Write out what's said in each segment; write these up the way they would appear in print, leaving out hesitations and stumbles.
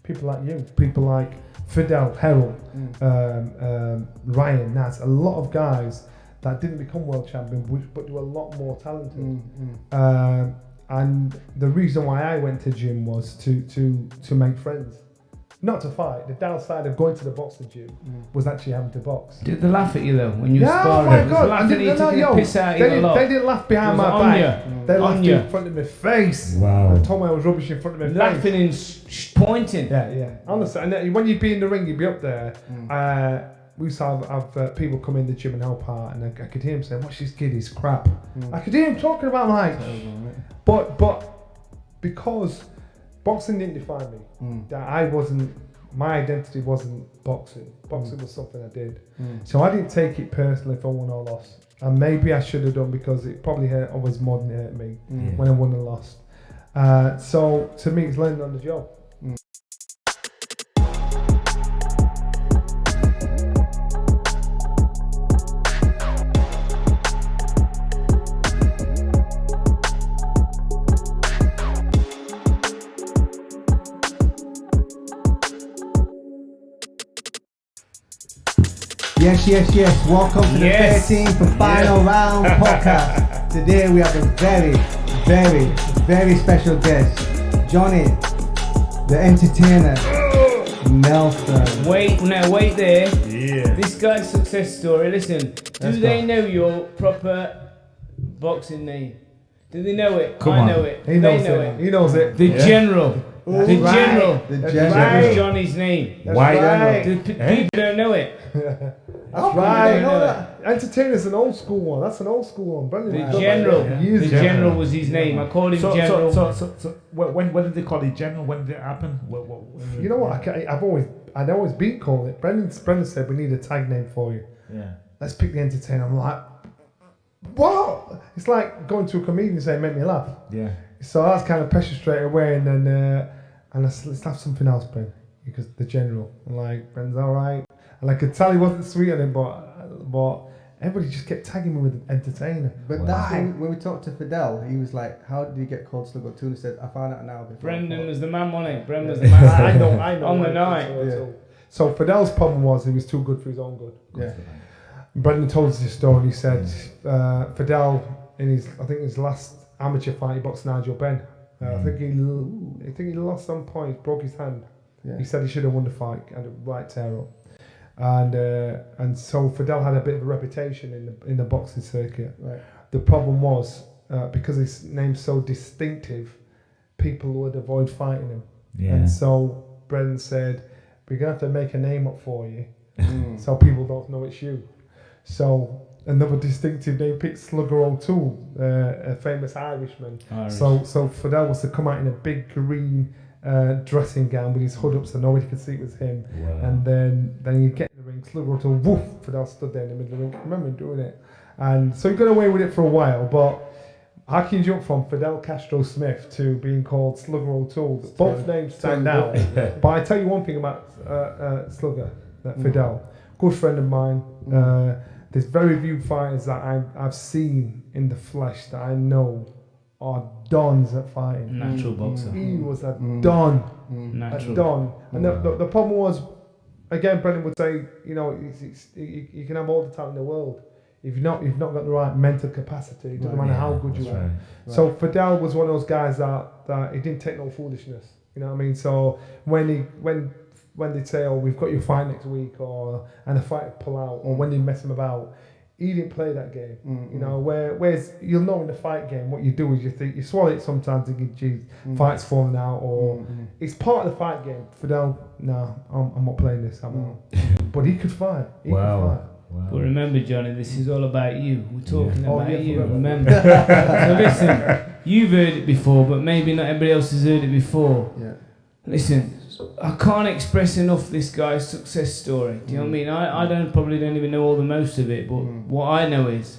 people like you, people like Fidel, Harold, Ryan, Naz, a lot of guys that didn't become world champion but were a lot more talented. And the reason why I went to gym was to make friends. Not to fight. The downside of going to the boxing gym was actually having to box. Did they laugh at you though when you were sparring? sparring? Oh my God! Laughing at you, taking the piss out of you a lot. They didn't laugh behind my back. They laughed in front of my face. Wow. They told me I was rubbish in front of my Laughing face. and pointing. Yeah. Honestly, and then when you'd be in the ring, you'd be up there. We used to have people come in the gym and help out, and I could hear him saying, "Watch this kid, he's crap." I could hear him talking about like, but because boxing didn't define me, that my identity wasn't boxing. Boxing was something I did. So I didn't take it personally if I won or lost. And maybe I should have done because it probably hurt others more than it hurt me when I won and lost. So to me, it's learning on the job. Yes. Welcome to the 13th and final round podcast. Today we have a very special guest, Johnny, the entertainer, Nelson. Wait there. Yeah. This guy's success story. Listen, they know your proper boxing name? Do they know it? I know it. He knows it. The General. The General. That was Johnny's name. Why? People don't know it. That's right. Entertainer's an old school one. That's an old school one. The General. The General was his name. I called him General. So when did they call it General? When did it happen? You know what? I'd always been called it. Brendan said we need a tag name for you. Yeah. Let's pick the Entertainer. I'm like, what? It's like going to a comedian and saying, make me laugh. Yeah. So I was kind of pressure straight away, and then I said, let's have something else, Ben, because the General. I'm like, Ben's all right. And I could tell he wasn't sweet on him, but everybody just kept tagging me with Entertainer. But that's when we talked to Fidel, he was like, how did you get called Sluggo 2? He said, I found out now. Brendan was the man, wasn't it? Brendan was the man. I know. On the night. So Fidel's problem was he was too good for his own good. Yeah. Brendan told us this story. He said Fidel, in his last amateur fight, he boxed Nigel Benn. I think he lost some points, broke his hand. Yeah. He said he should have won the fight, had a right tear up. And so Fidel had a bit of a reputation in the boxing circuit. Right. The problem was because his name's so distinctive, people would avoid fighting him. Yeah. And so Brendan said, "We're gonna have to make a name up for you, so people don't know it's you." So another distinctive name picked Slugger O'Toole, a famous Irishman. So Fidel was to come out in a big green dressing gown with his hood up so nobody could see it was him. Wow. And then you get in the ring, Slugger O'Toole, woof, Fidel stood there in the middle of the ring. I remember him doing it. And so he got away with it for a while, but how can you jump from Fidel Castro Smith to being called Slugger O'Toole? Both names stand out. But I tell you one thing about Slugger, Fidel, good friend of mine. There's very few fighters that I've seen in the flesh that I know are dons at fighting. Natural boxer. He was a don. Natural. A don. And the problem was, again, Brendan would say, you can have all the talent in the world. If you've not got the right mental capacity, it doesn't matter how good you are. Right. So Fidel was one of those guys that he didn't take no foolishness. You know what I mean? So when they'd say, "Oh, we've got your fight next week," and the fight would pull out, or when they mess him about, he didn't play that game. You know, whereas you'll know in the fight game what you do is you swallow it sometimes and geez, fight's falling out, or it's part of the fight game. Fidel, no, I'm not playing this. But he could fight. He could fight. Wow. But remember, Johnny, this is all about you. We're talking about you, remember? So listen, you've heard it before, but maybe not everybody else has heard it before. Yeah. Listen, I can't express enough this guy's success story. Do you know what I mean? I probably don't even know all the most of it, but what I know is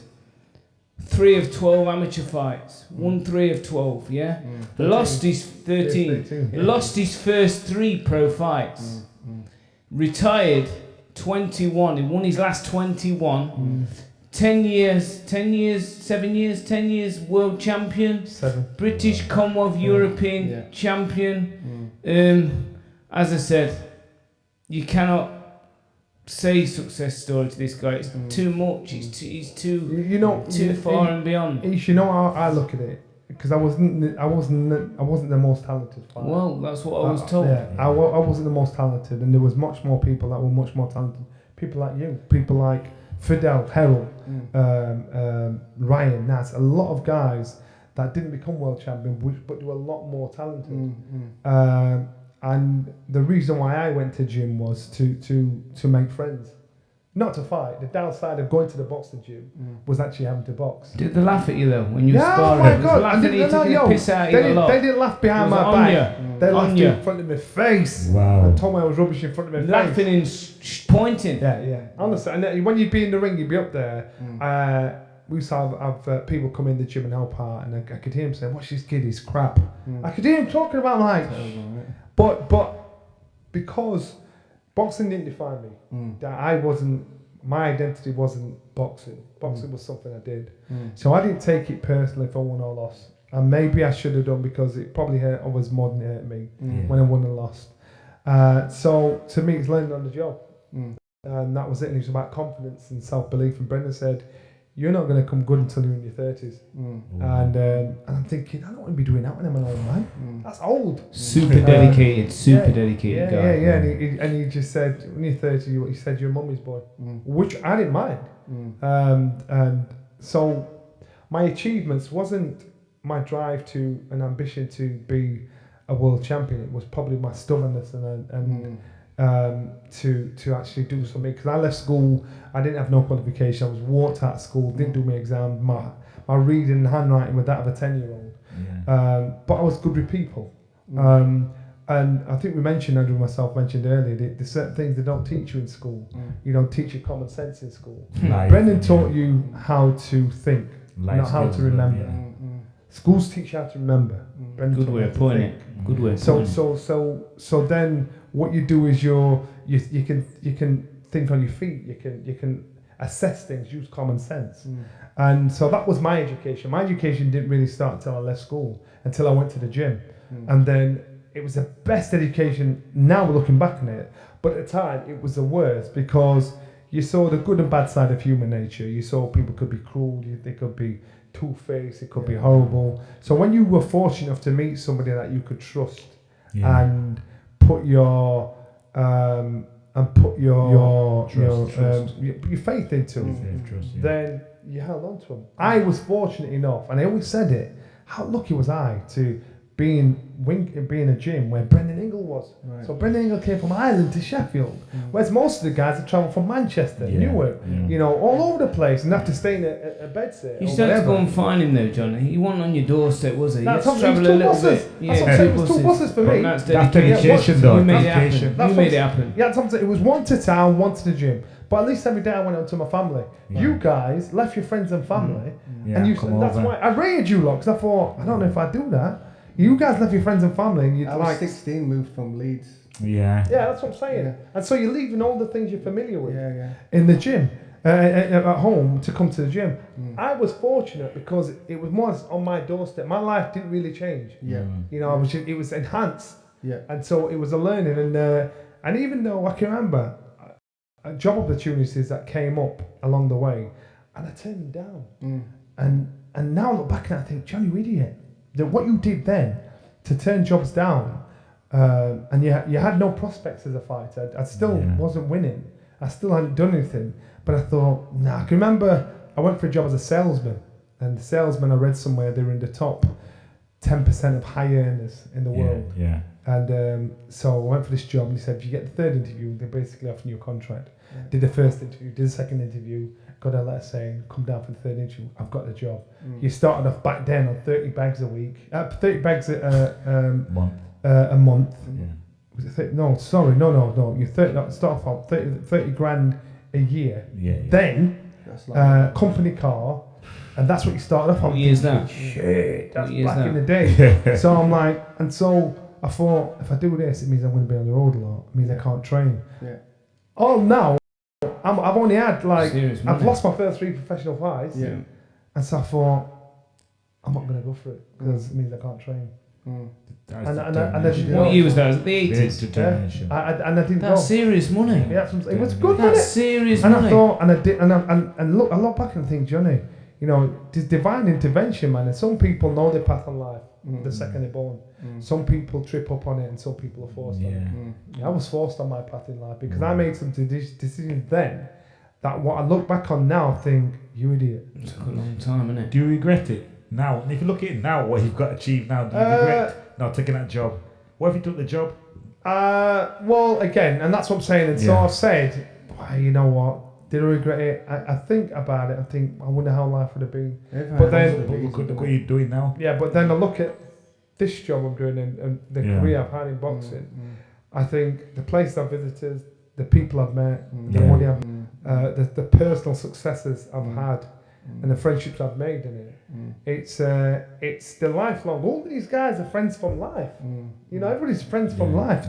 3 of 12 amateur fights, won 3 of 12, yeah? 13. Lost his 13. Lost his first 3 pro fights. Retired 21. He won his last 21. 10 years world champion. 7. British Commonwealth European champion. as I said, you cannot say success story to this guy. It's too much. He's too far and beyond. You know how I look at it, because I wasn't the most talented fighter. Well, that's what I was told. I wasn't the most talented, and there was much more people that were much more talented. People like you, people like Fidel, Harold, Ryan, Nas, a lot of guys that didn't become world champion, but were a lot more talented. And the reason why I went to gym was to make friends, not to fight. The downside of going to the boxing gym was actually having to box. Did they laugh at you though when you sparred? Oh my God! Laughing at you, taking the piss out of you a lot. They didn't laugh behind my back. They laughed in front of my face. Wow! And told me I was rubbish in front of my face. Laughing and pointing. Yeah. Honestly, and then when you'd be in the ring, you'd be up there. We used to have people come in the gym and help out, and I could hear him saying, "Watch this kid, he's crap." I could hear him talking about like, but because boxing didn't define me, that my identity wasn't boxing. Boxing was something I did, so I didn't take it personally if I won or lost, and maybe I should have done, because it probably hurt others more than it hurt me when I won and lost. So to me, it's learning on the job, and that was it. And it was about confidence and self-belief. And Brendan said, "You're not going to come good until you're in your 30s." And I'm thinking, I don't want to be doing that when I'm an old man. That's old. Super dedicated guy. Yeah. And he just said, when you're 30, he said, "You're mummy's boy," which I didn't mind. And so my achievements wasn't my drive to an ambition to be a world champion. It was probably my stubbornness and to actually do something, because I left school, I didn't have no qualification, I was walked out of school, didn't do my exam, my reading and handwriting were that of a 10-year-old, but I was good with people, and I think Andrew and myself mentioned earlier, there's certain things they don't teach you in school. You don't teach you common sense in school. Brendan taught you how to think, not how to remember. Schools teach you how to remember. Good way of putting it. Good way. So then what you do is you can think on your feet. You can assess things, use common sense. And so that was my education. My education didn't really start until I left school, until I went to the gym, and then it was the best education. Now looking back on it, but at the time it was the worst, because you saw the good and bad side of human nature. You saw people could be cruel. They could be two-faced, it could be horrible. So when you were fortunate enough to meet somebody that you could trust and put your faith into, then you held on to them. I was fortunate enough, and I always said it, how lucky was I to be in a gym where Brendan Ingle was. So Brendan Ingle came from Ireland to Sheffield, whereas most of the guys have travelled from Manchester, Newark, all over the place, and have to stay in a bed sit. You still had to go and find him though, Johnny. He wasn't on your doorstep, was he? That's you had to travel a little bit. It was two buses for me. That's dedication though. You made it happen. Yeah, it was one to town, one to the gym. But at least every day I went out to my family. You guys left your friends and family, and that's why I rated you lot, because I thought, I don't know if I do that. You guys left your friends and family, and I was 16, moved from Leeds. Yeah, that's what I'm saying. And so you're leaving all the things you're familiar with in the gym, at home, to come to the gym. I was fortunate because it was more on my doorstep. My life didn't really change. It was enhanced. And so it was a learning, and even though I can remember job opportunities that came up along the way, and I turned them down. And now I look back and I think, Johnny, you idiot. That what you did then to turn jobs down, and you had no prospects as a fighter. I still wasn't winning. I still hadn't done anything. But I thought, I can remember I went for a job as a salesman, and the salesman, I read somewhere they were in the top 10% of high earners in the world. And so I went for this job, and he said, if you get the third interview, they're basically offering you a contract. Did the first interview, did the second interview, got a letter saying, come down for the third interview, I've got the job. You started off back then on 30 bags a week, 30 bags a month. Was it 30? No. You start off on 30 grand a year. Then, company car, and that's what you started off on. What year is that? Shit, that's back in the day. So I'm like, and so I thought, if I do this, it means I'm going to be on the road a lot. It means I can't train. Oh, now I've only had I've lost my first 3 professional fights, and so I thought I'm not going to go for it because it means I can't train. What year was that? Was it the 80s? Determination. And I didn't know. That's serious money. Yeah, it was good, That's wasn't it? serious And money. I thought, and look, I look back and think, Johnny, you know, this divine intervention, man. And some people know their path in life the second they're born. Some people trip up on it, and some people are forced on it. I was forced on my path in life because I made some decisions then that what I look back on now, think, you idiot. It took a long time, innit? Do you regret it now? And if you look at it now, what you've got achieved now, do you regret not taking that job? What if you took the job? Well, again, and that's what I'm saying. And so I've said, well, you know what? Did I regret it? I think about it. I think, I wonder how life would have been. But then, Look at what you're doing now. Yeah, but then I look at this job I'm doing and the career I've had in boxing. I think the place I've visited, the people I've met, the money I've, the personal successes I've had, and the friendships I've made in it. It's the lifelong. All these guys are friends from life. You know, everybody's friends from life.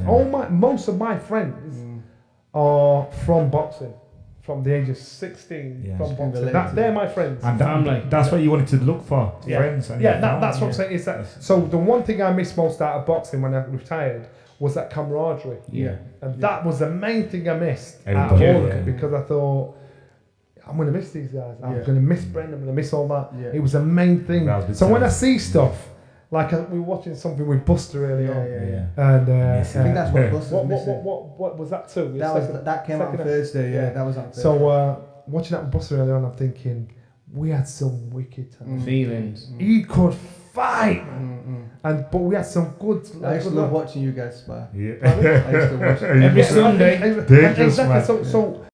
Most of my friends are from boxing. From the age of 16, from boxing. They're my friends. And family. That's what you wanted to look for, friends. And that's what I'm saying. Is that so? The one thing I missed most out of boxing when I retired was that camaraderie. And that was the main thing I missed out of all of it, because I thought, I'm going to miss these guys. I'm going to miss Brendan. I'm going to miss all that. It was the main thing. So when I see stuff, like we were watching something with Buster earlier on. And I think that's what Buster was missing. What was that too? That came out on Thursday. That was on Thursday. So watching that with Buster earlier on, I'm thinking, we had some wicked feelings. He could fight, but we had some good. I used to love watching you guys spar. I used to watch every Sunday. Exactly. So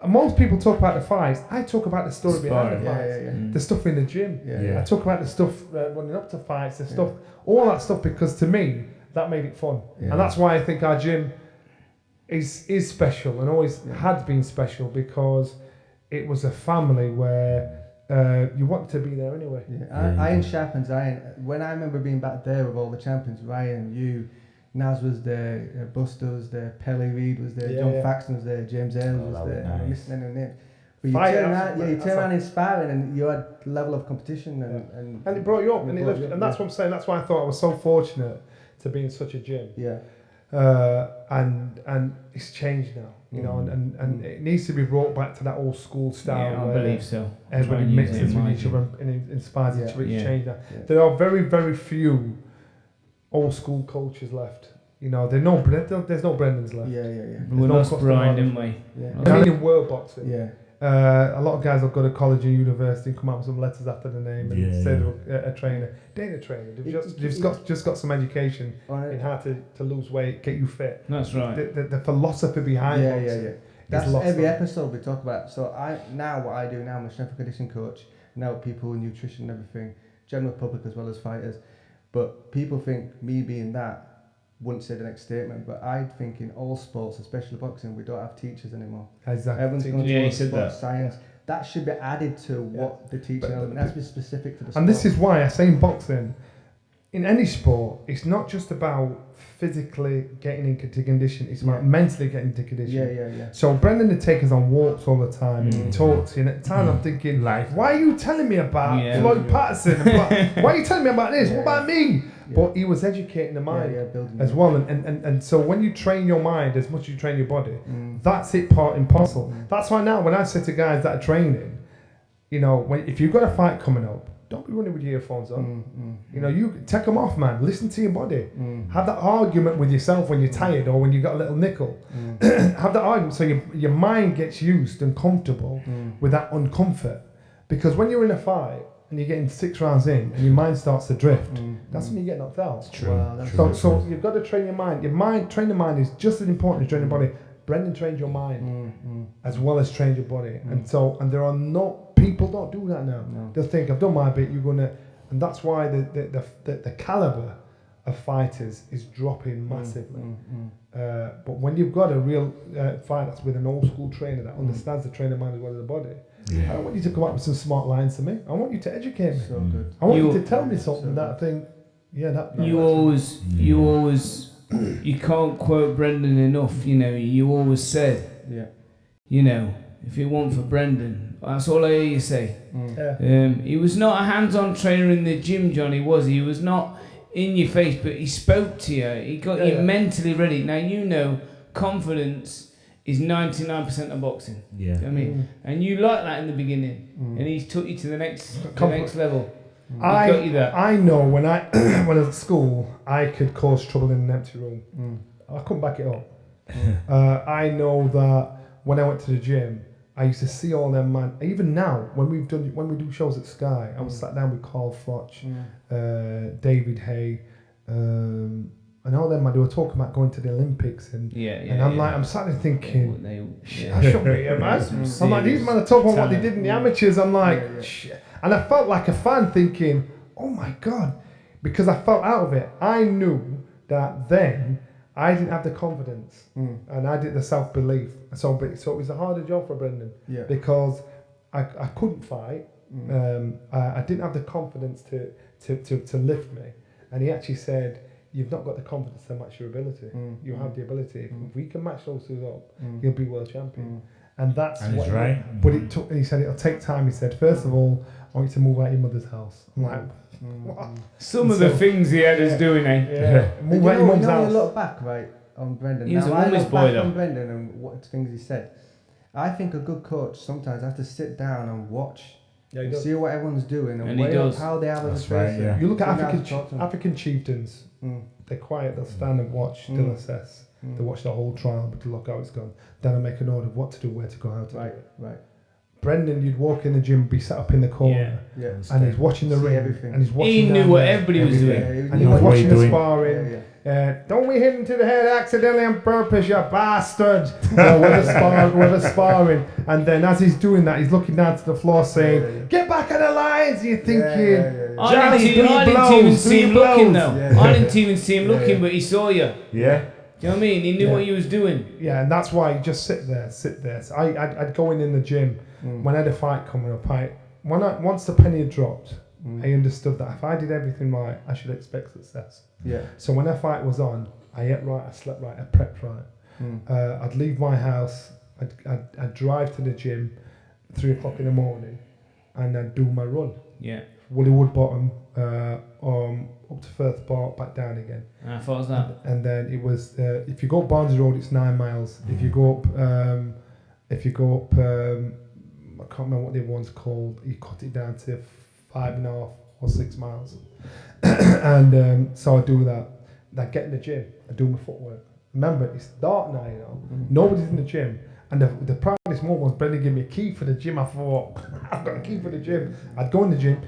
most people talk about the fights. I talk about the story behind the fights, the stuff in the gym. I talk about the stuff running up to fights, the stuff, all that stuff, because to me that made it fun, and that's why I think our gym is special and always had been special, because it was a family where you wanted to be there anyway. Iron sharpens iron. When I remember being back there with all the champions, Ryan, you, Naz was there, Buster was there, Pelly Reid was there, John Faxon was there, James Ailes was there. I'm missing any names. But you turn around in sparring and you had level of competition and it brought you up, and that's what I'm saying. That's why I thought I was so fortunate to be in such a gym. And it's changed now, you know, and it needs to be brought back to that old school style. I believe so. Everybody mixes with each other and inspires each other. It's changed now. There are very, very few old school coaches left. You know, there's no Brendans left. We lost Brian, didn't we? I mean, in world boxing. A lot of guys will go to college and university and come out with some letters after the name and instead of a trainer. They ain't a trainer. They've just got some education in how to lose weight, get you fit. That's right. The philosophy behind boxing. That's every episode we talk about. So what I do now, I'm a strength and conditioning coach. Now people with nutrition and everything, general public as well as fighters. But people think me being that wouldn't say the next statement, but I think in all sports, especially boxing, we don't have teachers anymore. Exactly. Everyone's going to sports science. That should be added to what the teaching element has to be specific to the sport. And this is why I say in boxing, in any sport, it's not just about physically getting into condition, it's about mentally getting into condition. So Brendan the Taker's on walks all the time and he talks, and at the time I'm thinking, why are you telling me about Floyd Patterson? Why are you telling me about this? What about me? But he was educating the mind as well, and so when you train your mind as much as you train your body, that's it part and parcel. That's why now when I say to guys that are training, you know, if you've got a fight coming up, don't be running with your earphones on. You know, you take them off, man. Listen to your body. Have that argument with yourself when you're tired or when you got a little nickel. Have that argument so your mind gets used and comfortable with that uncomfort. Because when you're in a fight and you're getting 6 rounds in and your mind starts to drift, that's when you get knocked out. It's true. Wow, so you've got to train your mind. Train the mind is just as important as training your body. Brendan trained your mind as well as trained your body, and there are people don't do that now. They'll think, I've done my bit, you're gonna, and that's why the caliber of fighters is dropping massively. But when you've got a real fight that's with an old school trainer that understands the trainer mind as well as the body, I don't want you to come up with some smart lines to me. I want you to educate me. So good. I want you to tell me something that I think, you always. You can't quote Brendan enough, you know. You always said, you know, if it weren't for Brendan, that's all I hear you say. He was not a hands-on trainer in the gym, Johnny, was he? He was not. in your face, but he spoke to you. He got you mentally ready. Now you know confidence is 99% of boxing. Yeah. You know what I mean? And you like that in the beginning, and he's took you to the next level. I got you that. I know when I when I was at school, I could cause trouble in an empty room. I couldn't back it up. I know that when I went to the gym, I used to see all them man. Even now, when we do shows at Sky, I was sat down with Carl Froch, David Hay, and all them man. They were talking about going to the Olympics, and I'm sat there thinking, I shouldn't be here, man. I'm like, these men are talking about what they did in the amateurs. I'm like, shit. And I felt like a fan thinking, oh my God, because I felt out of it. I knew that then I didn't have the confidence and I didn't the self-belief. So it was a harder job for Brendan because I couldn't fight. I didn't have the confidence to lift me. And he actually said, you've not got the confidence to match your ability. You have the ability. If we can match those two up, you'll be world champion. And that's what. Right. But it took. He said it'll take time. He said, first of all, I want you to move out your mother's house. I'm like, what? Some of the things he had us doing, Move out your mum's house. You look back, right, on Brendan. He was now, a woman's boy, though. On Brendan and what things he said. I think a good coach sometimes has to sit down and watch. See what everyone's doing and weigh up how they are as a person. You look at African chieftains. They're quiet. They'll stand and watch. They'll assess. They watch the whole trial, but to look how it's gone. Then I make an order of what to do, where to go, how to do it. Right. Brendan, you'd walk in the gym, be sat up in the corner, and he's watching the ring, everything. and he's watching. He knew what everybody was doing, and he was watching the sparring. Don't we hit him to the head accidentally on purpose, you bastard! With a sparring, and then as he's doing that, he's looking down to the floor saying, "Get back on the lines!" You're thinking, I didn't even see him looking though. I didn't even see him looking, but he saw you. Yeah. Do you know what I mean? He knew what he was doing. Yeah, and that's why you just sit there. So I'd go in the gym when I had a fight coming up. Once the penny had dropped, I understood that if I did everything right, I should expect success. Yeah. So when that fight was on, I ate right, I slept right, I prepped right. I'd leave my house, I'd drive to the gym, 3 o'clock in the morning, and I'd do my run. Yeah. Woollywood Bottom, up to Firth Park, back down again. How far was that? And then it was if you go up Barnsley Road, it's 9 miles. If you go up, I can't remember what the other one's called. You cut it down to 5.5 or 6 miles. And so I do that. I get in the gym. I do my footwork. Remember, it's dark now. You know, nobody's in the gym. And the proudest moment was Brendan gave me a key for the gym. I thought, I've got a key for the gym. I'd go in the gym.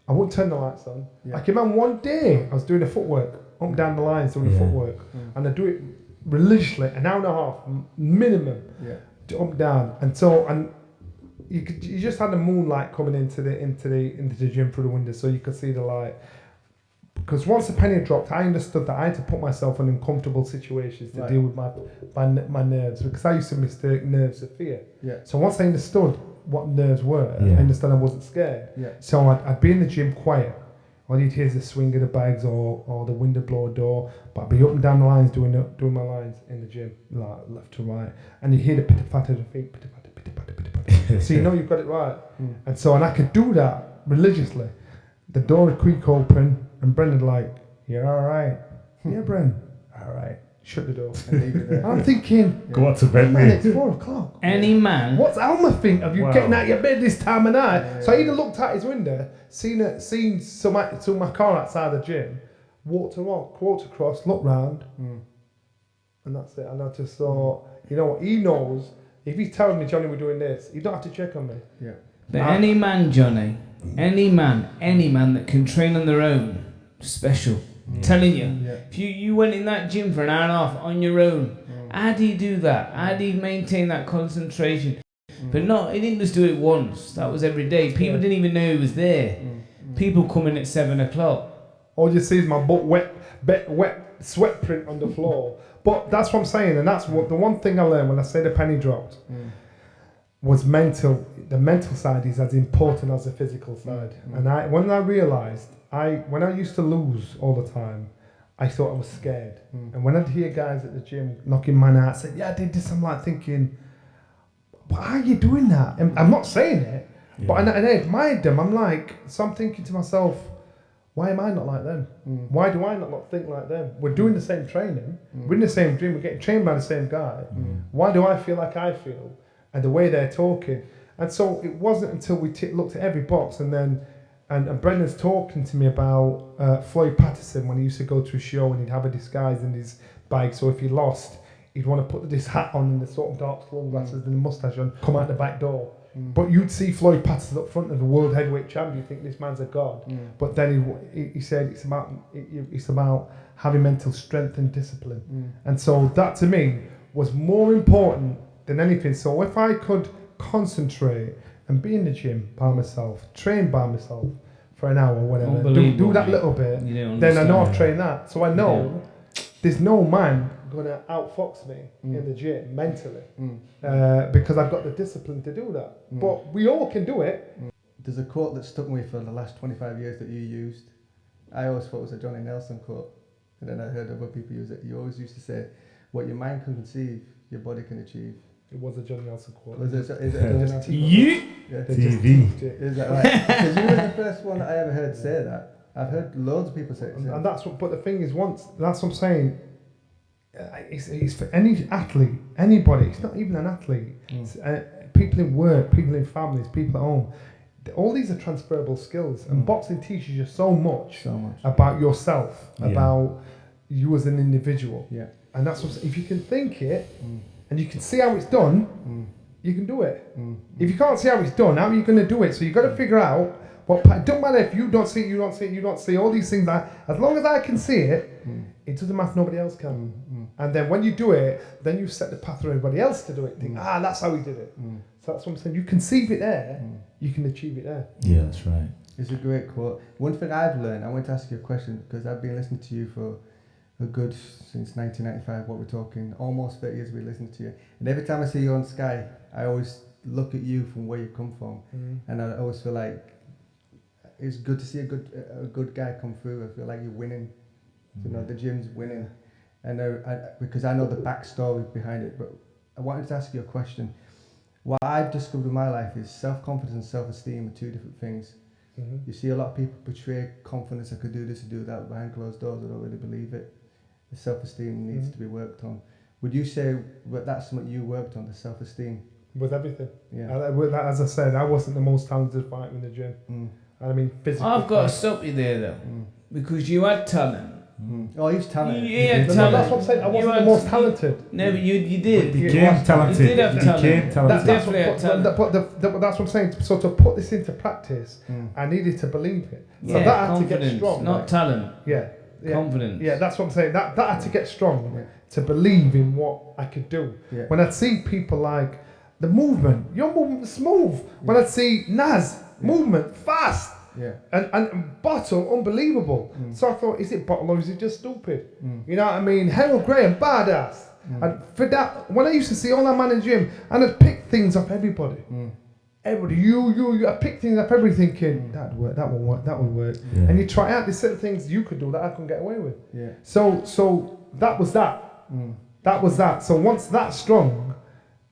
I wouldn't turn the lights on. I came on one day, I was doing the footwork, up and down the lines doing the footwork. And I do it religiously, an hour and a half minimum, to up and down. And you just had the moonlight coming into the gym through the window, so you could see the light. Because once the penny dropped, I understood that I had to put myself in uncomfortable situations to deal with my nerves, because I used to mistake nerves for fear. So once I understood what nerves were, I understood I wasn't scared. So I'd be in the gym quiet. All you'd hear is the swing of the bags or the window blower door, but I'd be up and down the lines doing my lines in the gym, like left to right, and you hear the pitter-patter of the feet, pitter-patter, pitter-patter, pitter-patter. So you know you've got it right. And I could do that religiously. The door would creak open, and Brendan like, "You're all right." "Yeah, Bren, all right." Shut the door. And leave it there. I'm thinking, go out to bed, man. It's 4 o'clock. Any man. What's Alma think of you getting out of your bed this time of night? So I either looked out his window, seen my car outside the gym, walked across, looked round, and that's it. And I just thought, you know what? He knows if he's telling me, Johnny, we're doing this, you don't have to check on me. Yeah. But any man, Johnny, any man that can train on their own, special. Telling you, if you went in that gym for an hour and a half on your own, how do you do that? How do you maintain that concentration? But no, he didn't just do it once. That was every day. People didn't even know he was there. People come in at 7 o'clock. All you see is my butt wet sweat print on the floor. But that's what I'm saying, and that's what the one thing I learned when I say the penny dropped was mental. The mental side is as important as the physical side. And when I realised, when I used to lose all the time, I thought I was scared. And when I'd hear guys at the gym knocking man out, saying, "Yeah, I did this," I'm like thinking, "Why are you doing that?" And I'm not saying it, but I admired them. I'm like, so I'm thinking to myself, why am I not like them? Why do I not think like them? We're doing the same training. We're in the same gym. We're getting trained by the same guy. Why do I feel like I feel? And the way they're talking. And so it wasn't until we looked at every box and then, and Brendan's talking to me about Floyd Patterson when he used to go to a show and he'd have a disguise in his bag. So if he lost, he'd want to put this hat on and the sort of dark sunglasses and the mustache on, come out the back door. But you'd see Floyd Patterson up front of the world heavyweight champion, you think this man's a god. But then he said it's about having mental strength and discipline. And so that to me was more important than anything. So if I could concentrate and be in the gym by myself, train by myself for an hour or whatever, do that little bit, then I know I've trained that. So I know there's no man going to outfox me in the gym mentally because I've got the discipline to do that. But we all can do it. There's a quote that stuck with me for the last 25 years that you used. I always thought it was a Johnny Nelson quote, and then I heard other people use it. You always used to say, what your mind can conceive, your body can achieve. It was a Johnny Nelson quote. Was it? Is it a Johnny Nelson quote? Yeah. TV. Is that right? Because you were the first one that I ever heard say that. I've heard loads of people say it. And that's what, but the thing is, that's what I'm saying. It's for any athlete, anybody. It's not even an athlete. It's, people in work, people in families, people at home. All these are transferable skills, and boxing teaches you so much about yourself, about you as an individual. Yeah. And that's what, if you can think it and you can see how it's done, you can do it. If you can't see how it's done, how are you going to do it? So you've got to figure out. It don't matter if you don't see it, you don't see it, you don't see all these things. As long as I can see it, it doesn't matter, nobody else can. And then when you do it, then you set the path for everybody else to do it. Think, that's how we did it. So that's what I'm saying. You conceive it there, you can achieve it there. Yeah, that's right. It's a great quote. One thing I've learned, I want to ask you a question because I've been listening to you for a good, since 1995, what we're talking, almost 30 years we've listened to you. And every time I see you on Sky, I always look at you from where you come from. And I always feel like, it's good to see a good guy come through. I feel like you're winning. You know, the gym's winning. And because I know the backstory behind it. But I wanted to ask you a question. What I've discovered in my life is self-confidence and self-esteem are two different things. You see a lot of people portray confidence, I could do this and do that behind closed doors. I don't really believe it. The self-esteem needs to be worked on. Would you say that that's something you worked on, the self-esteem? With everything. Yeah. As I said, I wasn't the most talented fighter in the gym. I mean, physically. I've got to stop you there though, because you had talent. Oh, he was talented. Yeah, that's what I'm saying. I wasn't the most talented. No, but you did. You became talented. You did have talent. Definitely had talent. But that's what I'm saying. So to put this into practice, I needed to believe it. So that had to get strong. Not talent. Yeah. Confidence. Yeah, that's what I'm saying. That had to get strong to believe in what I could do. Yeah. When I'd see people like the movement, your movement was smooth. When I'd see Naz, movement, fast. Yeah. And Bottle, unbelievable. So I thought, is it Bottle or is it just stupid? You know what I mean? Harold Graham, badass. And for that, when I used to see all that man in the gym, and I'd pick things off everybody. Everybody, you, I picked things off everybody thinking, that'd work, that would work, that would work. Yeah. And you try out these certain things you could do that I couldn't get away with. Yeah. So that was that. That was that. So once that's strong,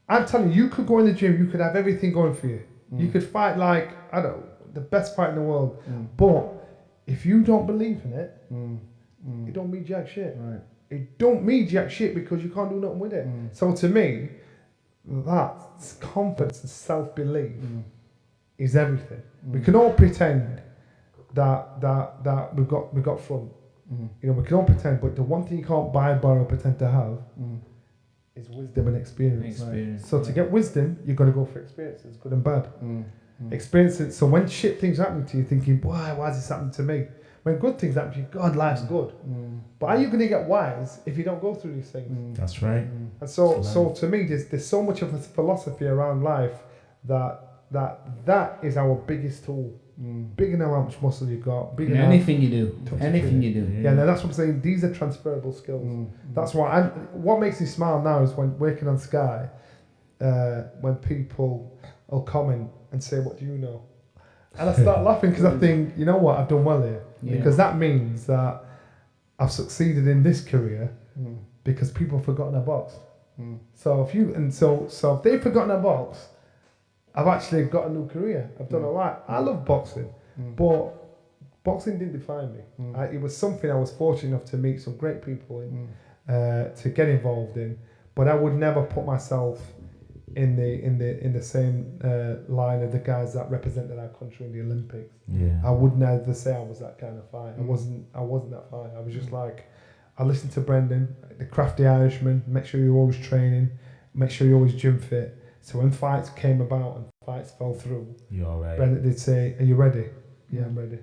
I'm telling you, you could go in the gym, you could have everything going for you. You could fight like, I don't know, the best fight in the world. But if you don't believe in it, it don't mean jack shit. Right. It don't mean jack shit because you can't do nothing with it. So to me, that confidence and self-belief is everything. We can all pretend that we've got front. You know, we can all pretend, but the one thing you can't buy, borrow, pretend to have is wisdom and experience. Right? So to get wisdom, you've got to go for experiences, good and bad. Experiences. So when shit things happen to you, thinking, why is this happening to me? When good things happen to you, God, life's good. But are you going to get wise if you don't go through these things? That's right. And so to me, there's so much of a philosophy around life that is our biggest tool. Bigger than how much muscle you've got. Bigger than anything you do. Anything you do. Yeah, no, that's what I'm saying. These are transferable skills. That's why. What makes me smile now is when working on Sky, when people will comment and say, "What do you know?" And I start laughing because I think, you know what, I've done well here. Yeah. Because that means that I've succeeded in this career because people have forgotten a box. So if they've forgotten a box, I've actually got a new career. I've done a lot. I love boxing, but boxing didn't define me. It was something I was fortunate enough to meet some great people in, to get involved in, but I would never put myself in the same line of the guys that represented our country in the Olympics. Yeah. I would never say I was that kind of fight. I wasn't that fight. I was just like, I listened to Brendan, the crafty Irishman. Make sure you're always training. Make sure you're always gym fit. So when fights came about and fights fell through, You're right. Brendan did say, "Are you ready?" Yeah, I'm ready.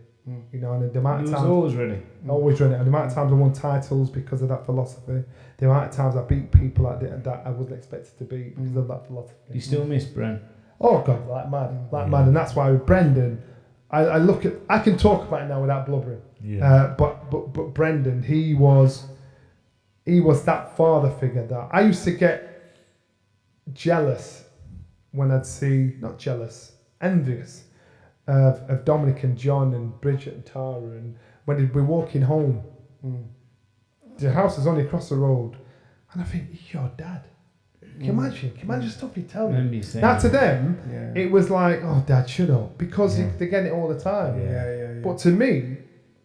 You know, and the amount of He times was always ready. always ready. And the amount of times I won titles because of that philosophy. The amount of times I beat people that I wasn't expected to beat because of that philosophy. You still miss Bren? Oh God, like mad, and that's why with Brendan, I can talk about it now without blubbering. Yeah. But Brendan, he was that father figure that I used to get jealous when I'd see, not jealous, envious of Dominic and John and Bridget and Tara, and when they'd be walking home, the house is only across the road, and I think, your dad. Can you imagine stuff you tell me? Now to them, it was like, oh, Dad, shut up, because they get it all the time. Yeah. But to me,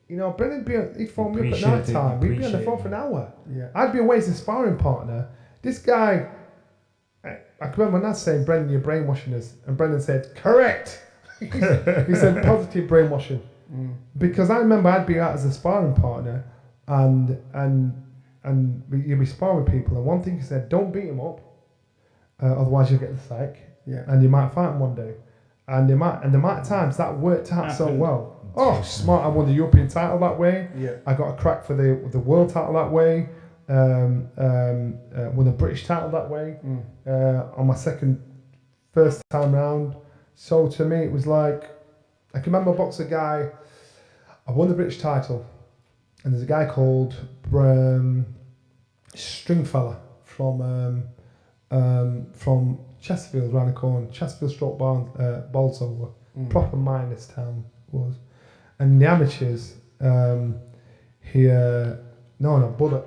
you know, Brendan, he'd phone me up at night time. We'd be on the phone for an hour. Yeah. I'd be away as a sparring partner. This guy, I can remember my dad saying, "Brendan, you're brainwashing us," and Brendan said, "Correct." He said, "Positive brainwashing," because I remember I'd be out as a sparring partner, and you'd be sparring with people, and one thing he said, "Don't beat him up, otherwise you'll get the psych, and you might fight him one day." And the amount of times that worked out so well. Oh, smart! I won the European title that way. Yeah. I got a crack for the world title that way. Won the British title that way. On my first time round. So to me, it was like, I can remember boxing a guy. I won the British title, and there's a guy called Stringfella from Chesterfield, round the corner. Chesterfield stroke Bolsover. Proper miners town was. And in the amateurs, Bullock,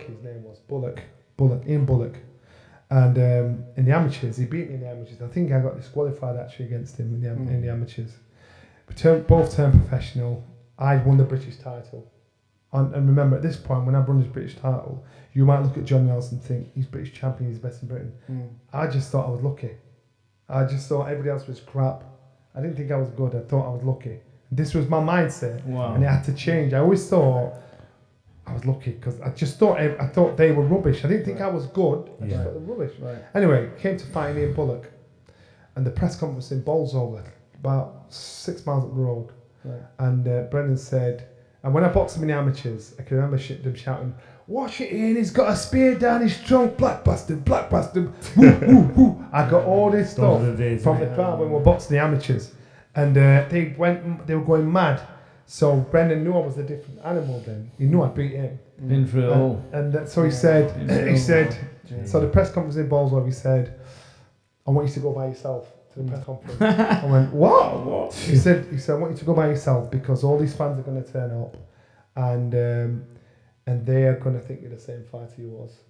his name was Ian Bullock. And in the amateurs, he beat me in the amateurs. I think I got disqualified actually against him in the amateurs. Both turned professional. I won the British title. And remember, at this point, when I won this British title, you might look at John Nelson and think, he's British champion, he's best in Britain. I just thought I was lucky. I just thought everybody else was crap. I didn't think I was good. I thought I was lucky. This was my mindset, and it had to change. I always thought I was lucky because I thought they were rubbish. I didn't think I was good. I just thought they were rubbish. Right. Anyway, came to fighting Ian Bullock, and the press conference in Bolsover, about 6 miles up the road. Right. And Brendan said, and when I boxed him in the amateurs, I can remember them shouting, "Watch it, Ian! He's got a spear down his trunk, black bastard, black bastard!" Woo, woo, woo. I got all this stuff from the crowd when we were boxing the amateurs. And they were going mad. So Brendan knew I was a different animal then. He knew I'd beat him. Been through it all. And so he said, so the press conference in Bolsover, he said, "I want you to go by yourself to the press conference." I went, "What?" He said, "I want you to go by yourself because all these fans are going to turn up and they are going to think you're the same fighter you was."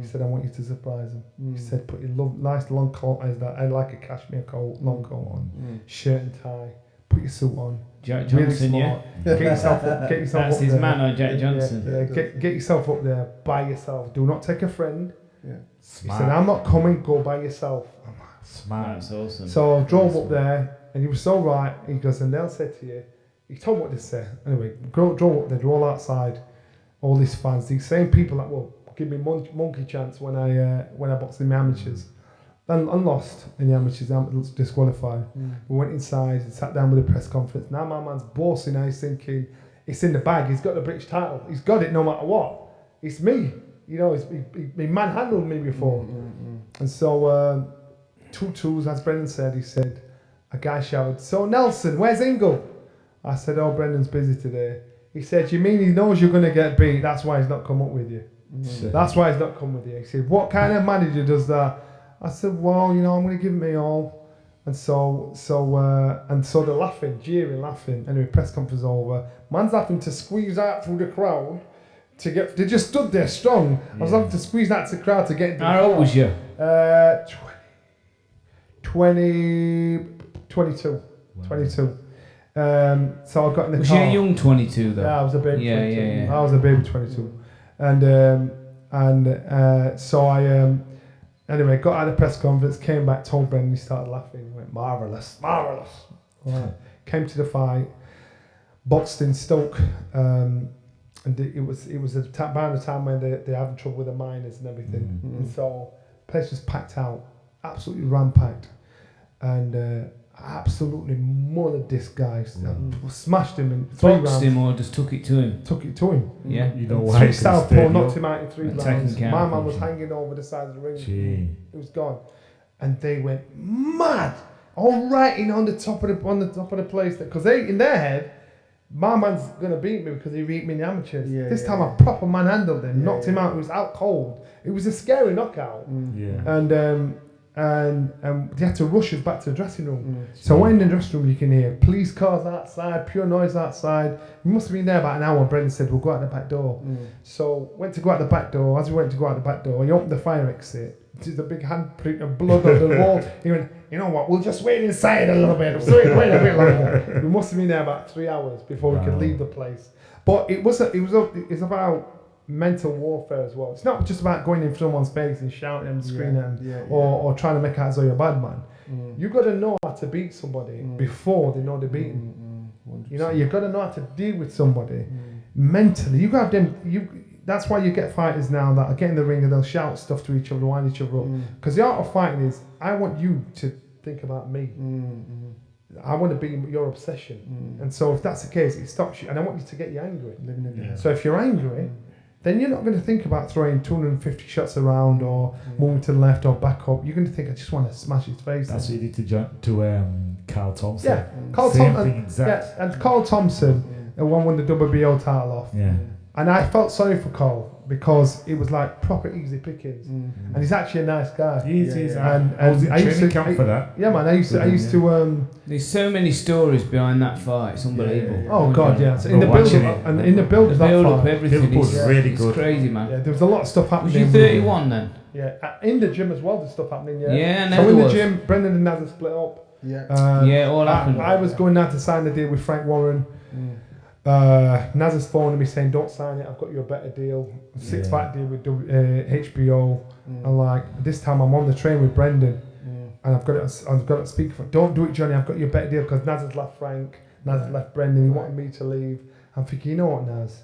He said, "I want you to surprise them." He said, "Put your nice long coat, I like a cashmere coat, long coat on, shirt and tie, put your suit on." Jack Johnson, really Get yourself up. That's up his there. man, or Jack Johnson. Get yourself up there by yourself. Do not take a friend. Yeah. He Smart. said, "I'm not coming. Go by yourself." I'm like, smart. That's awesome. So I drove up there, and he was so right. He goes, and they'll say to you, he told me what they say. Anyway, drove up there. They're all outside. All these fans, these same people that will give me monkey chance when I boxed in the amateurs. And lost in the amateurs, disqualified. We went inside and sat down with the press conference. Now my man's bossing. He's thinking, it's in the bag. He's got the British title. He's got it no matter what. It's me. You know, he manhandled me before. And so 2-2s, as Brendan said, he said, a guy shouted, "So Nelson, where's Ingle?" I said, "Oh, Brendan's busy today." He said, "You mean he knows you're going to get beat? That's why he's not come up with you." That's why he's not come with you. He said, "What kind of manager does that?" I said, "Well, you know, I'm going to give it me all." And so they're laughing, jeering, laughing. Anyway, press conference over. Man's having to squeeze out through the crowd to get. They just stood there strong. I was having to squeeze out to the crowd to get into the crowd. How old was you? 22. So I got in the was car. you a young 22 though? Yeah, I was a baby. Yeah, 22. yeah. I was a baby 22, and so I anyway got out of the press conference, came back, told Brendan, he started laughing. He went marvelous. Right. Came to the fight, boxed in Stoke, and it was around the time when they having trouble with the miners and everything, and so the place was packed out, absolutely ram-packed, and absolutely mullered this guy, smashed him in 3 rounds. Boxed him or just took it to him? Took it to him. Yeah. You know why? 3 southpaw, knocked him out in 3 rounds. Taking My count. man was hanging over the side of the ring. Gee. It was gone, and they went mad. All writing on the top of the place, because they in their head, my man's gonna beat me because he beat me in the amateurs. This time I proper manhandled him, knocked him out. It was out cold. It was a scary knockout. And they had to rush us back to the dressing room. So when in the dressing room, you can hear police cars outside, pure noise outside. We must have been there about an hour. Brendan said, we'll go out the back door. So went to go out the back door. As we went to go out the back door, he opened the fire exit. There's a big handprint of blood on the wall. He went, you know what, we'll just wait inside a little bit. Wait a bit longer. We must have been there about 3 hours before we could leave the place. But it's about mental warfare as well. It's not just about going in someone's face and shouting and screaming at them or trying to make out as though you're a bad man. You've got to know how to beat somebody before they know they're beaten. You know, you've got to know how to deal with somebody mentally. You got them. That's why you get fighters now that get in the ring and they'll shout stuff to each other, wind each other up. Because the art of fighting is, I want you to think about me. I want to be your obsession. And so if that's the case, it stops you. And I want you to get you angry. So if you're angry, then you're not going to think about throwing 250 shots around or moving to the left or back up. You're going to think, I just want to smash his face. That's what you did to Carl Thompson. Yeah, Carl Thompson. Yeah, and Carl Thompson won the WBO title off. Yeah. And I felt sorry for Carl because it was like proper easy pickings, and he's actually a nice guy. He is. And I was in training camp for that. Yeah, man. I used to. There's so many stories behind that fight. It's unbelievable. Oh God, yeah. So in the build of that up, fight, everything is really good. It's crazy, man. Yeah, there was a lot of stuff happening. Was you 31 then? Yeah, in the gym as well. There's stuff happening. Yeah. Yeah, so in the gym, Brendan and Naz split up. Yeah, all happened. I was going down to sign the deal with Frank Warren. Naz is phoning me saying, don't sign it, I've got you a better deal, 6-fight deal with HBO, and like this time I'm on the train with Brendan, and I've got to speak for, don't do it Johnny, I've got you a better deal, because Naz has left Frank, Naz has left Brendan, he wanted me to leave. I'm thinking, you know what, Naz,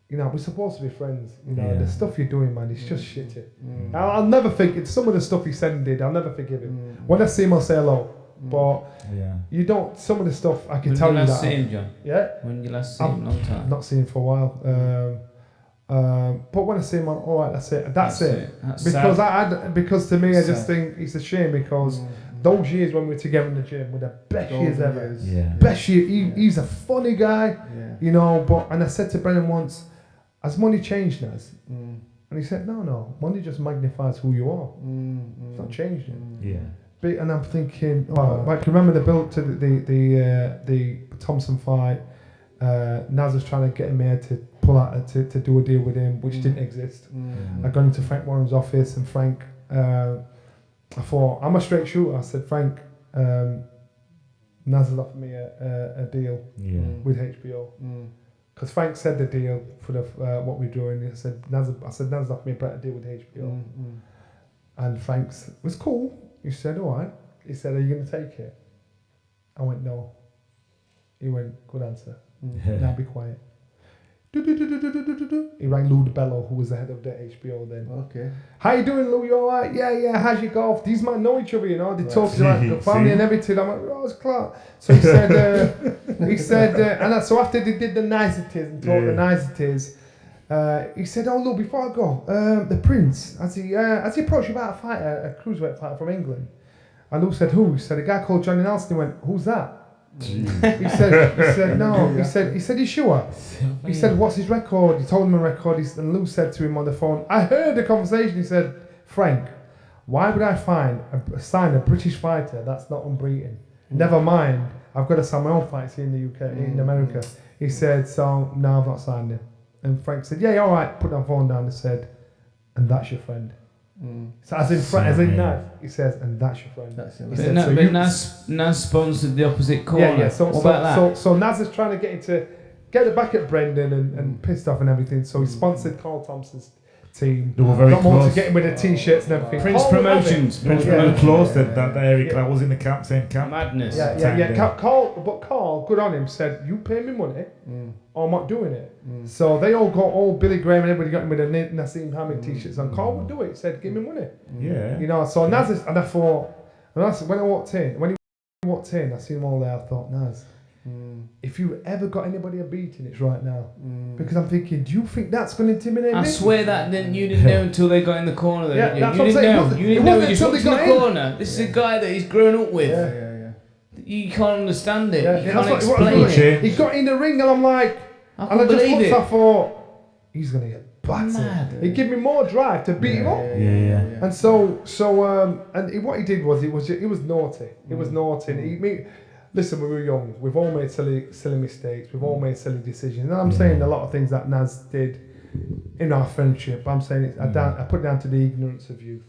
you know, we're supposed to be friends, you know, the stuff you're doing, man, it's just shitty. I'll never forgive some of the stuff he said and did, I'll never forgive him. When I see him, I'll say hello. But you don't. Some of the stuff I can tell you that. When you last see him, John? Yeah. When you last see him, long time. Not seen him for a while. But when I see him, I'm all right. That's it. That's it. Because to me, I just think it's a shame because those years when we were together in the gym were the best years ever. Best year. He's a funny guy, you know. But and I said to Brendan once, has money changed, Naz? And he said, no. Money just magnifies who you are. It's not changed it. Yeah. And I'm thinking, I can remember the build to the Thompson fight. Naz was trying to get him here to pull out to do a deal with him, which didn't exist. I got into Frank Warren's office, and Frank, I thought, I'm a straight shooter. I said, Frank, Naz has offered me a deal with HBO. Because Frank said the deal for the what we're doing. I said Naz offered me a better deal with HBO. And Frank's was cool. He said, all right. He said, are you going to take it? I went, no. He went, good answer. Now be quiet. He rang Lou DeBello, who was the head of the HBO then. Okay. How you doing, Lou? You all right? Yeah. How's your golf? These men know each other, you know. They talk about the family and everything. I'm like, oh, it's Clark. So he said, so after they did the niceties and talked the niceties, he said, oh, look, before I go, the Prince, has he approached you about a cruiserweight fighter from England? And Lou said, who? He said, a guy called Johnny Nelson. He went, who's that? He said, no. He said, you sure? He said, what's his record? He told him a record. And Lou said to him on the phone, I heard the conversation. He said, Frank, why would I sign a British fighter that's not unbeaten? Never mind, I've got to sign my own fights here in the UK, in America. He said, so, no, I've not signed him. And Frank said, yeah, all right. Put that phone down and said, and that's your friend. So as in Naz, he says, and that's your friend. That's it. He said, But Naz sponsored the opposite corner. Yeah. So what about that? So Naz is trying to get the back at Brendan and pissed off and everything. So he sponsored Carl Thompson's team. They were very got more close. to get him with the t-shirts and everything. Prince Promotions. Prince Promotions. Close that Eric I was in the same camp. Madness. Carl, good on him, said, you pay me money or I'm not doing it. So they all got all Billy Graham and everybody got him with the Nassim Hamid t-shirts and Carl would do it. He said, give me money. Yeah. You know, so Naz is, and I thought, when he walked in, I seen him all there, I thought, Naz, if you ever got anybody a beating, it's right now. Because I'm thinking, do you think that's going to intimidate me? I swear that you didn't know until they got in the corner. Though, Yeah, that's you what I'm didn't know. saying. You didn't know. He just until walked they in the got in. corner. This is a guy that he's grown up with. Yeah. You can't understand it. You that's can't what explain it. He got in the ring and I'm like, I and I can't just believe looked, it. I thought, he's going to get Mad. battered. He gave me more drive to beat him up. Yeah. And what he did was he was naughty. He was naughty. And listen, we were young. We've all made silly mistakes. We've all made silly decisions. And I'm saying a lot of things that Naz did in our friendship. I'm saying I put it down to the ignorance of youth.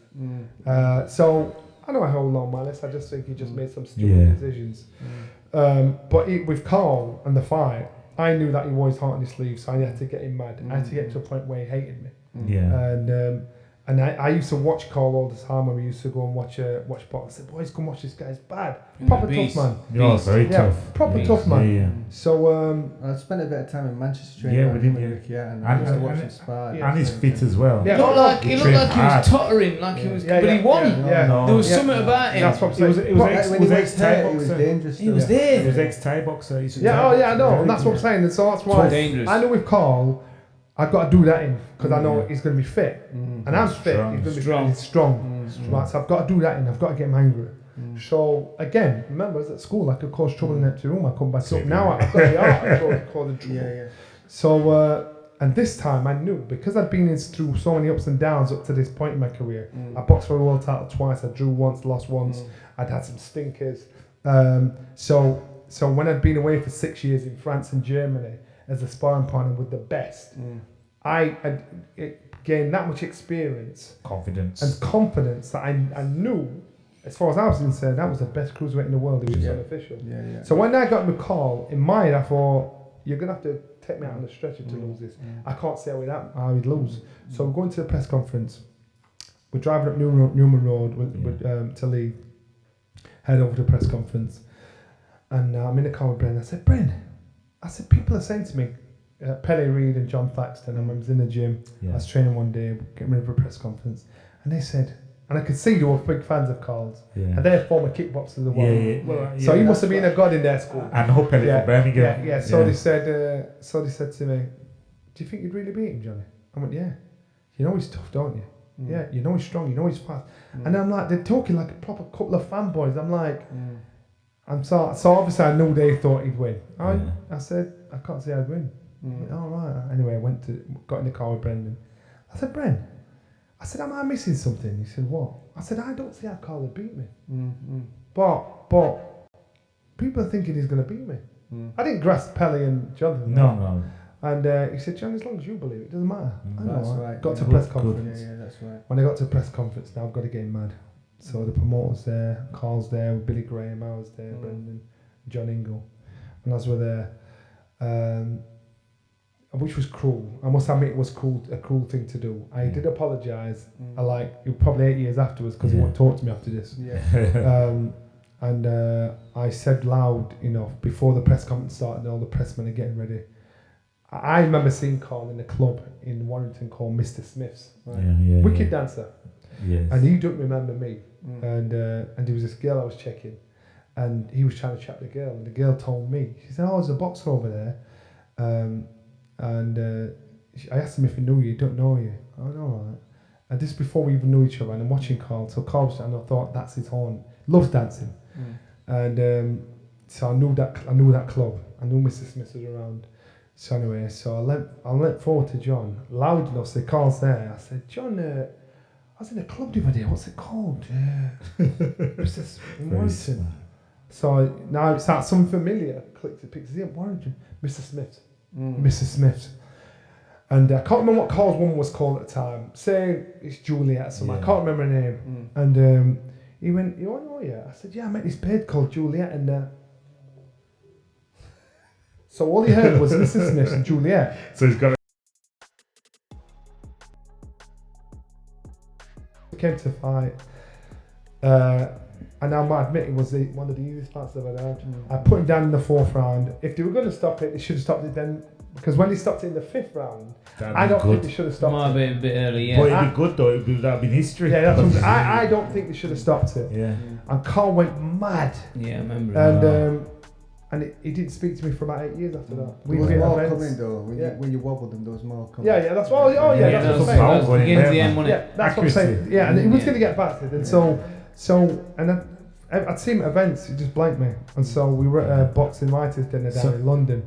So I know I hold on my list. I just think he just made some stupid decisions. But with Carl and the fight, I knew that he wore his heart on his sleeve, so I had to get him mad. I had to get to a point where he hated me. And I used to watch Carl all the time when we used to go and watch box. I said, boys, come watch this guy. He's bad. Proper tough man. You're very tough. Proper tough man. Yeah. So I spent a bit of time in Manchester training. with him. And I used to watch him spar. And he's fit as well. Yeah. He looked like he was tottering, like he was, but he won. There was something about him. That's what I'm saying. It was ex-Thai he was boxer. dangerous. He was there. He was ex-Thai boxer. I know. And that's what I'm saying. And so that's why dangerous. I know with Carl, I've got to do that in because I know he's going to be fit. And I'm fit. Strong. He's going to be strong. Right, so I've got to do that in. I've got to get him angry. So again, remember, I was at school. I could cause trouble in the empty room. I come back up. Now I've got the art of causing trouble. So and this time I knew because I'd been through so many ups and downs up to this point in my career. I boxed for a world title twice. I drew once, lost once. I'd had some stinkers. So when I'd been away for 6 years in France and Germany as a sparring partner with the best, I had gained that much experience, confidence that I knew, as far as I was concerned, that was the best cruiserweight in the world. It was just unofficial. So when I got with Carl, in my head I thought, you're gonna have to take me out on the stretcher to lose this. I can't see how he'd lose. So we're going to the press conference. We're driving up Newman Road to leave, head over to the press conference, and I'm in the car with Bren. I said, Bren, people are saying to me, Pele Reid and John Thaxton, I was in the gym, I was training one day, getting ready for a press conference, and they said, and I could see they were big fans of Carl's, and they're former kickboxers as well. So he must have been a god in their school. And hope Pele for Birmingham. So they said to me, do you think you'd really beat him, Johnny? I went, yeah. You know he's tough, don't you? Yeah, you know he's strong, you know he's fast. And I'm like, they're talking like a proper couple of fanboys. I'm like, so obviously I knew they thought he'd win. I said, I can't say I'd win. All right. Anyway, got in the car with Brendan. I said, Bren, am I missing something? He said, what? I said, I don't see how Carl would beat me. But people are thinking he's going to beat me. I didn't grasp Pele and Jonathan. No. And he said, John, as long as you believe it, doesn't matter. I know. That's right. Got to press conference. Yeah, that's right. When I got to press conference, now I've got to get him mad. So the promoter's there, Carl's there, Billy Graham, I was there, Brendan, John Ingle. And as we're there, which was cruel. I must admit it was a cruel thing to do. I did apologise. Probably 8 years afterwards because he wouldn't talk to me after this. And I said loud enough before the press conference started and all the pressmen are getting ready. I remember seeing Carl in a club in Warrington called Mr. Smith's. Wicked dancer. Yes. And he don't remember me. And there was this girl I was checking and he was trying to chat the girl and the girl told me, she said, there's a boxer over there. I asked him if he knew you. He don't know you. I went, all right. And this before we even knew each other and I'm watching Carl. So Carl was, and I thought that's his horn. Loves dancing. And so I knew that club. I knew Mr. Smith was around. So anyway, so I went forward to John, loud enough, so Carl's there. I said, John, I was in a club the other day, what's it called? Mr. in Warrington. So now it's something familiar, clicked the pictures, Warrington, Mr. Smith. Mr. Smith. And I can't remember what Carl's woman was called at the time. Say it's Juliet or something. I can't remember her name. And he went, "You want to know yeah?" I said, "Yeah, I met this bird called Juliet." And so all he heard was Mrs. Smith and Juliet. So he's got. Came to fight. And I might admit it was one of the easiest fights I've ever had. I put him down in the 4th round. If they were going to stop it, they should have stopped it then. Because when they stopped it in the 5th round, I don't think they should have stopped Might have it. been a bit early, yeah. But it'd be good though. That'd have been history. Yeah, that's what I don't think they should have stopped it. Yeah. And Carl went mad. Yeah, I remember. And he didn't speak to me for about 8 years after that. There was more coming though. When you wobbled them, there was more coming. Yeah, that's what. That's what I'm saying. That was beginning to the end, wasn't it? Yeah, that's what I'm saying. Yeah, and he was going to get battered, and I'd seen him at events. He just blanked me, and so we were at a boxing writers dinner down in London.